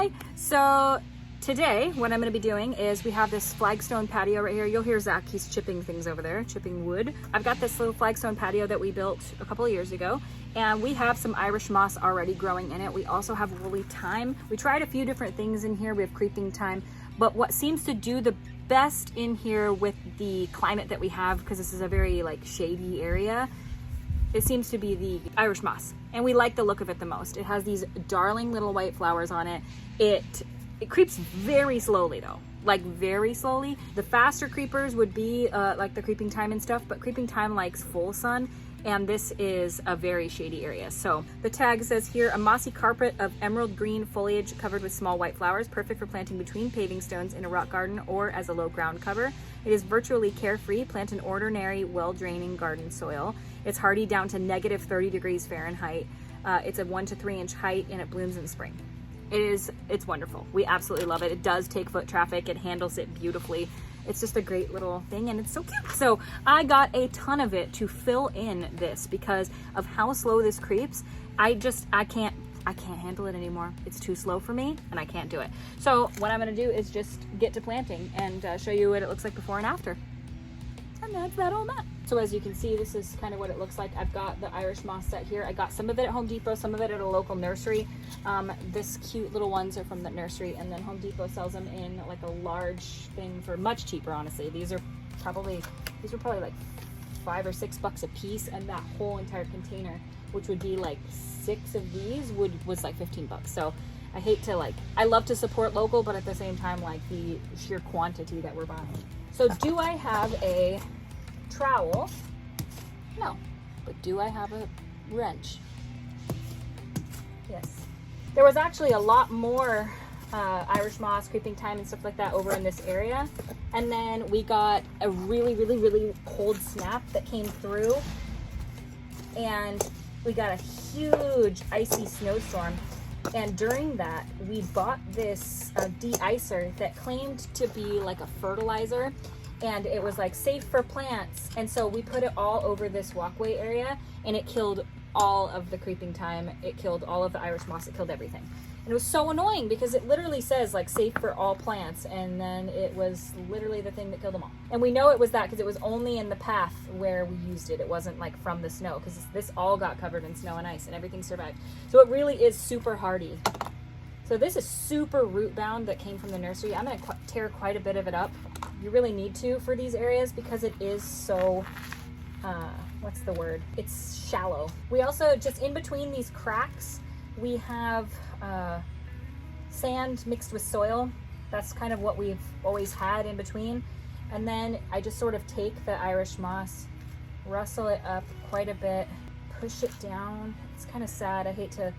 Hi! So today what I'm going to be doing is we have this flagstone patio right here. You'll hear Zach, he's chipping things over there, chipping wood. I've got this little flagstone patio that we built a couple of years ago, and we have some Irish moss already growing in it. We also have woolly thyme. We tried a few different things in here. We have creeping thyme, but what seems to do the best in here with the climate that we have, because this is a very like shady area, it seems to be the Irish moss, and we like the look of it the most. It has these darling little white flowers on it. It creeps very slowly though, like very slowly. The faster creepers would be like the creeping thyme and stuff, but creeping thyme likes full sun, and this is a very shady area. So the tag says here, a mossy carpet of emerald green foliage covered with small white flowers, perfect for planting between paving stones in a rock garden or as a low ground cover. It is virtually carefree. Plant in ordinary, well-draining garden soil. It's hardy down to negative 30 degrees Fahrenheit. It's a 1 to 3 inch height, and it blooms in spring. It's wonderful. We absolutely love it. It does take foot traffic. It handles it beautifully. It's just a great little thing, and it's so cute. So I got a ton of it to fill in this because of how slow this creeps. I can't handle it anymore. It's too slow for me, and I can't do it. So what I'm gonna do is just get to planting and show you what it looks like before and after. And that's that all that. So as you can see, this is kind of what it looks like. I've got the Irish moss set here. I got some of it at Home Depot, some of it at a local nursery. This cute little ones are from the nursery, and then Home Depot sells them in like a large thing for much cheaper, honestly. These were probably like $5 or $6 a piece, and that whole entire container, which would be like 6 of these, was like 15 bucks. So I hate to I love to support local, but at the same time, like the sheer quantity that we're buying. So do I have a trowel? No. But do I have a wrench? Yes. There was actually a lot more Irish moss, creeping thyme, and stuff like that over in this area. And then we got a really, really, really cold snap that came through, and we got a huge icy snowstorm. And during that, we bought this de-icer that claimed to be like a fertilizer, and it was like safe for plants. And so we put it all over this walkway area, and it killed all of the creeping thyme. It killed all of the Irish moss. It killed everything. And it was so annoying because it literally says like safe for all plants, and then it was literally the thing that killed them all. And we know it was that because it was only in the path where we used it. It wasn't like from the snow, because this all got covered in snow and ice, and everything survived. So it really is super hardy. So this is super root bound that came from the nursery. I'm going to tear quite a bit of it up. You really need to for these areas because it is so, what's the word? It's shallow. We also, just in between these cracks, we have sand mixed with soil. That's kind of what we've always had in between. And then I just sort of take the Irish moss, rustle it up quite a bit, push it down. It's kind of sad. I hate to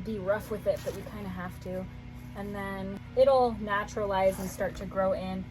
be rough with it, but we kind of have to. And then it'll naturalize and start to grow in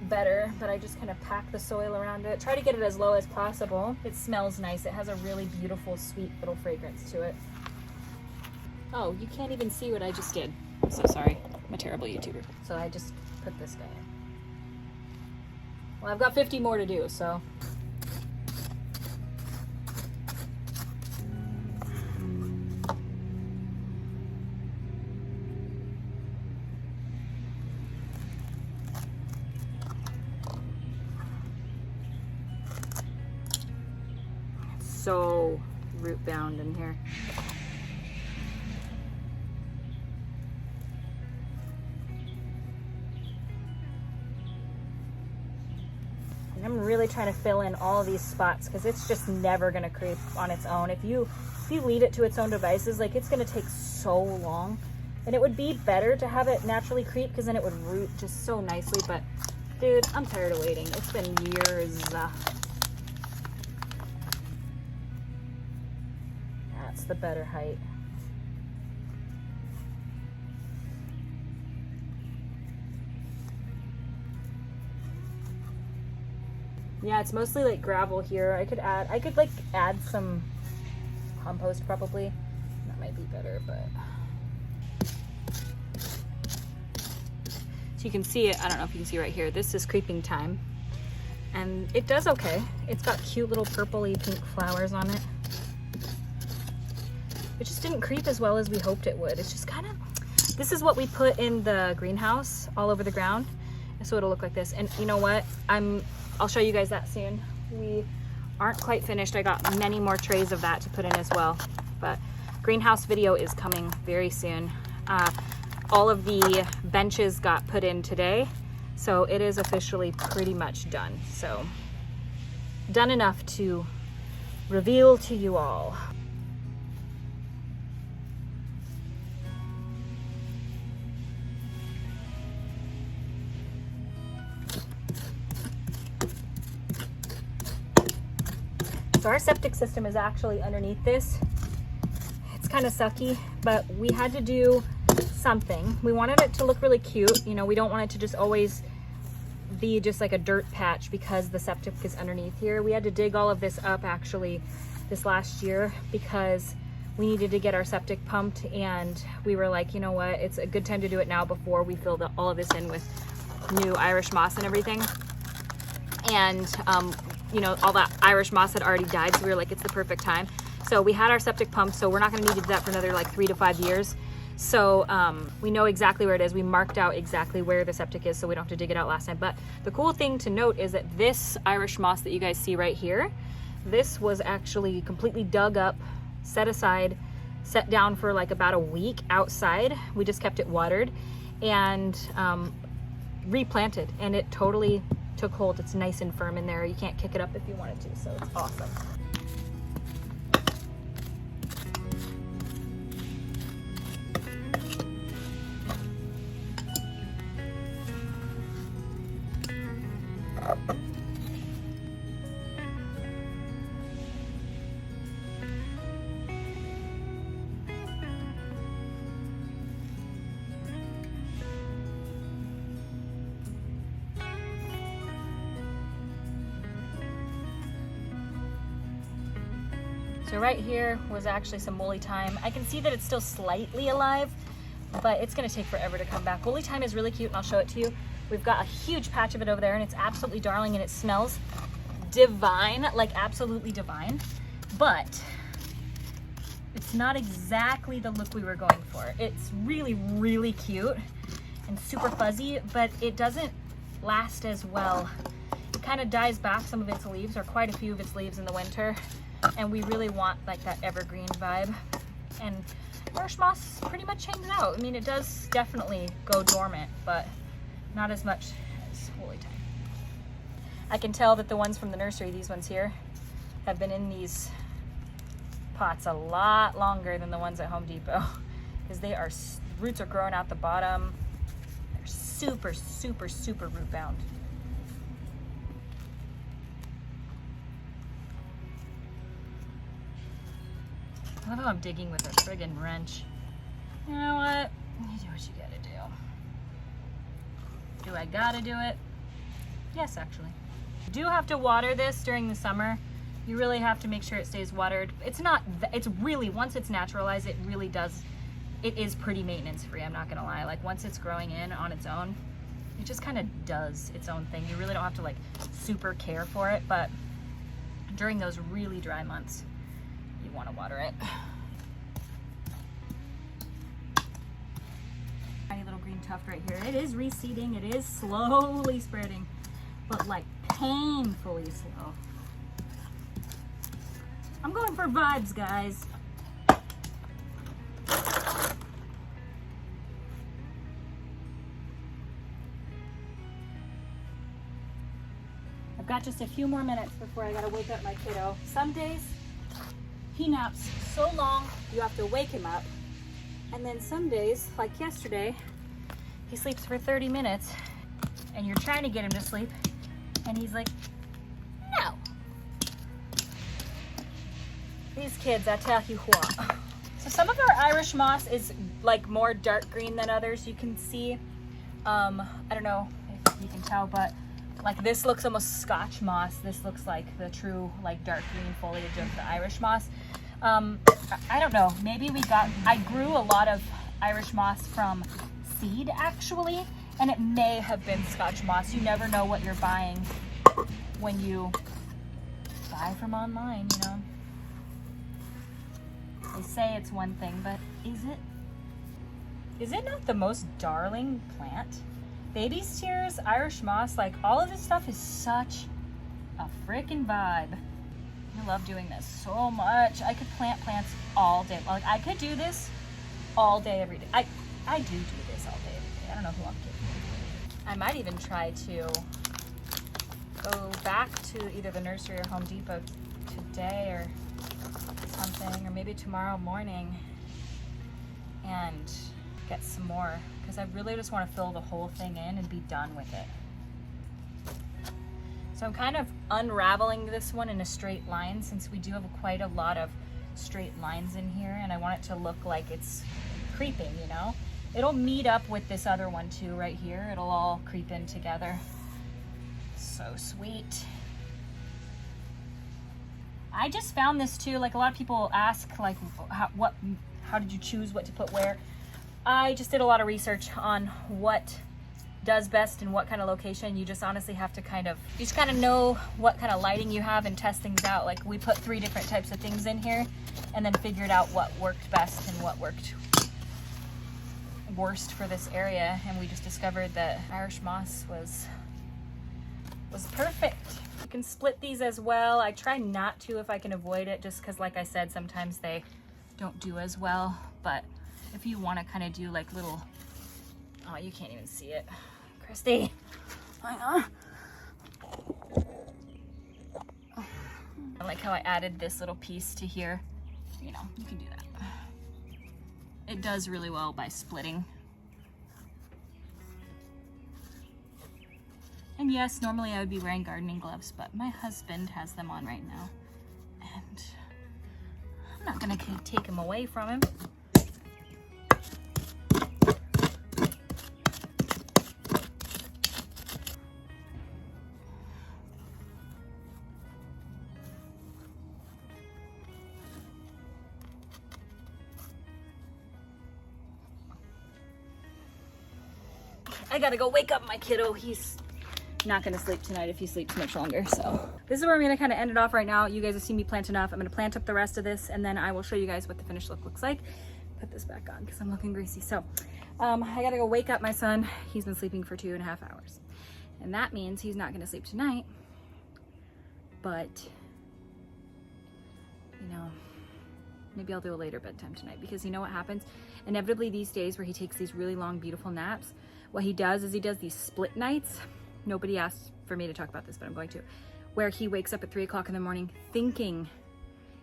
better, but I just kind of pack the soil around it. Try to get it as low as possible. It smells nice. It has a really beautiful, sweet little fragrance to it. Oh, you can't even see what I just did. I'm so sorry. I'm a terrible YouTuber. So I just put this guy in. Well, I've got 50 more to do, so. So root bound in here. And I'm really trying to fill in all of these spots because it's just never going to creep on its own. If you lead it to its own devices, like it's going to take so long. And it would be better to have it naturally creep because then it would root just so nicely. But dude, I'm tired of waiting. It's been years. That's the better height. Yeah, it's mostly like gravel here. I could add some compost probably. That might be better, but. So you can see it, I don't know if you can see right here. This is creeping thyme. And it does okay. It's got cute little purpley pink flowers on it. It just didn't creep as well as we hoped it would. It's just kind of, This is what we put in the greenhouse all over the ground. So it'll look like this. And you know what? I'll show you guys that soon. We aren't quite finished. I got many more trays of that to put in as well. But greenhouse video is coming very soon. All of the benches got put in today. So it is officially pretty much done. So done enough to reveal to you all. So our septic system is actually underneath this. It's kind of sucky, but we had to do something. We wanted it to look really cute. You know, we don't want it to just always be just like a dirt patch because the septic is underneath here. We had to dig all of this up actually this last year because we needed to get our septic pumped, and we were like, you know what, it's a good time to do it now before we fill all of this in with new Irish moss and everything. And you know, all that Irish moss had already died, so we were like, it's the perfect time. So we had our septic pumped, so we're not going to need to do that for another like 3 to 5 years. So we know exactly where it is. We marked out exactly where the septic is, so we don't have to dig it out last time. But the cool thing to note is that this Irish moss that you guys see right here, this was actually completely dug up, set aside, set down for like about a week outside. We just kept it watered and replanted, and it totally took hold. It's nice and firm in there. You can't kick it up if you wanted to, so it's awesome. So right here was actually some woolly thyme. I can see that it's still slightly alive, but it's gonna take forever to come back. Woolly thyme is really cute, and I'll show it to you. We've got a huge patch of it over there, and it's absolutely darling, and it smells divine, like absolutely divine, but it's not exactly the look we were going for. It's really, really cute and super fuzzy, but it doesn't last as well. It kind of dies back some of its leaves, or quite a few of its leaves in the winter. And we really want like that evergreen vibe. And Irish moss pretty much hangs out. I mean, it does definitely go dormant, but not as much as woolly thyme. I can tell that the ones from the nursery, these ones here, have been in these pots a lot longer than the ones at Home Depot, because roots are growing out the bottom. They're super, super, super root bound. I love how I'm digging with a friggin' wrench. You know what? You do what you gotta do. Do I gotta do it? Yes, actually. You do have to water this during the summer. You really have to make sure it stays watered. It's really, once it's naturalized, it really does, it is pretty maintenance free, I'm not gonna lie. Like once it's growing in on its own, it just kind of does its own thing. You really don't have to like super care for it, but during those really dry months, you want to water it. Tiny little green tuft right here. It is reseeding. It is slowly spreading, but like painfully slow. I'm going for vibes, guys. I've got just a few more minutes before I gotta wake up my kiddo. Some days he naps so long you have to wake him up, and then some days, like yesterday, he sleeps for 30 minutes and you're trying to get him to sleep and he's like, no. These kids, I tell you what. So some of our Irish moss is like more dark green than others. You can see, I don't know if you can tell, but like this looks almost Scotch moss. This looks like the true like dark green foliage of the Irish moss. I don't know, maybe I grew a lot of Irish moss from seed actually, and it may have been Scotch moss. You never know what you're buying when you buy from online, you know. They say it's one thing, but is it? Is it not the most darling plant? Baby steers, Irish moss, like all of this stuff is such a freaking vibe. I love doing this so much. I could plant plants all day. Like I could do this all day, every day. I do this all day, every day. I don't know who I'm kidding. I might even try to go back to either the nursery or Home Depot today or something, or maybe tomorrow morning and get some more, because I really just want to fill the whole thing in and be done with it. So I'm kind of unraveling this one in a straight line, since we do have quite a lot of straight lines in here, and I want it to look like it's creeping, you know? It'll meet up with this other one too right here. It'll all creep in together. So sweet. I just found this too, like a lot of people ask like how did you choose what to put where? I just did a lot of research on what does best in what kind of location. You just honestly have to kind of know what kind of lighting you have and test things out. Like we put 3 different types of things in here and then figured out what worked best and what worked worst for this area, and we just discovered that Irish moss was perfect. You can split these as well. I try not to if I can avoid it, just because like I said, sometimes they don't do as well. But if you want to kind of do like little, oh, you can't even see it, Christy. I like how I added this little piece to here. You know, you can do that. It does really well by splitting. And yes, normally I would be wearing gardening gloves, but my husband has them on right now. And I'm not gonna take them away from him. I gotta go wake up my kiddo. He's not gonna sleep tonight if he sleeps much longer. So this is where I'm gonna kind of end it off right now. You guys have seen me plant enough. I'm gonna plant up the rest of this, and then I will show you guys what the finished look looks like. Put this back on because I'm looking greasy. So I gotta go wake up my son. He's been sleeping for 2.5 hours, and that means he's not gonna sleep tonight. But you know, maybe I'll do a later bedtime tonight, because you know what happens inevitably these days where he takes these really long, beautiful naps. What he does is he does these split nights. Nobody asked for me to talk about this, but I'm going to. Where he wakes up at 3 o'clock in the morning thinking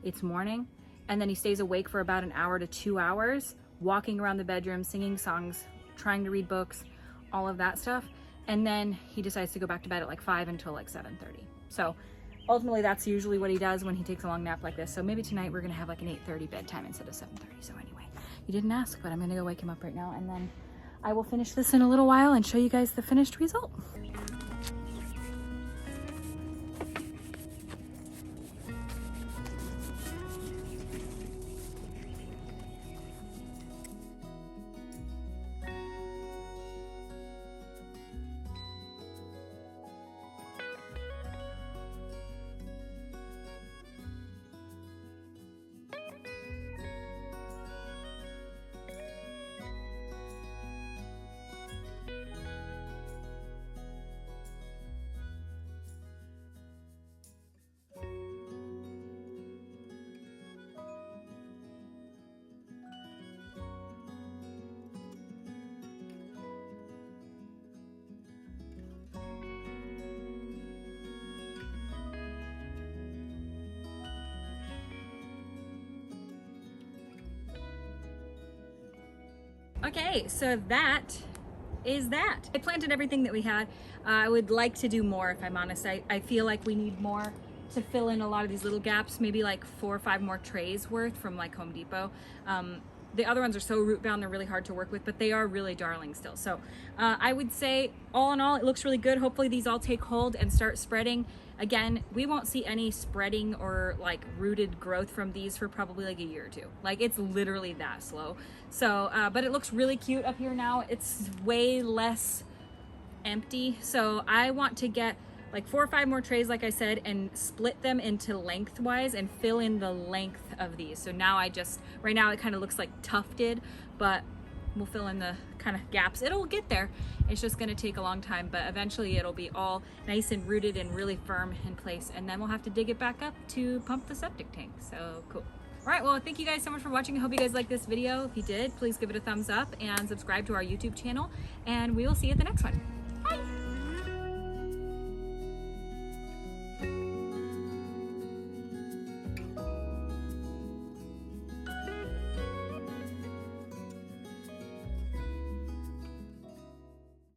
it's morning, and then he stays awake for about an hour to 2 hours, walking around the bedroom, singing songs, trying to read books, all of that stuff. And then he decides to go back to bed at like 5 until like 7:30. So ultimately that's usually what he does when he takes a long nap like this. So maybe tonight we're gonna have like an 8:30 bedtime instead of 7:30. So anyway, you didn't ask, but I'm gonna go wake him up right now, and then I will finish this in a little while and show you guys the finished result. Okay, so that is that. I planted everything that we had. I would like to do more, if I'm honest. I feel like we need more to fill in a lot of these little gaps, maybe like 4 or 5 more trays worth from like Home Depot. The other ones are so root bound, they're really hard to work with, but they are really darling still. So I would say all in all, it looks really good. Hopefully these all take hold and start spreading. Again, we won't see any spreading or like rooted growth from these for probably like a year or 2. Like it's literally that slow. So, but it looks really cute up here now. It's way less empty. So I want to get like 4 or 5 more trays, like I said, and split them into lengthwise and fill in the length of these. So now right now it kind of looks like tufted, but we'll fill in the kind of gaps. It'll get there. It's just gonna take a long time, but eventually it'll be all nice and rooted and really firm in place. And then we'll have to dig it back up to pump the septic tank. So cool. All right, well, thank you guys so much for watching. I hope you guys liked this video. If you did, please give it a thumbs up and subscribe to our YouTube channel, and we will see you at the next one.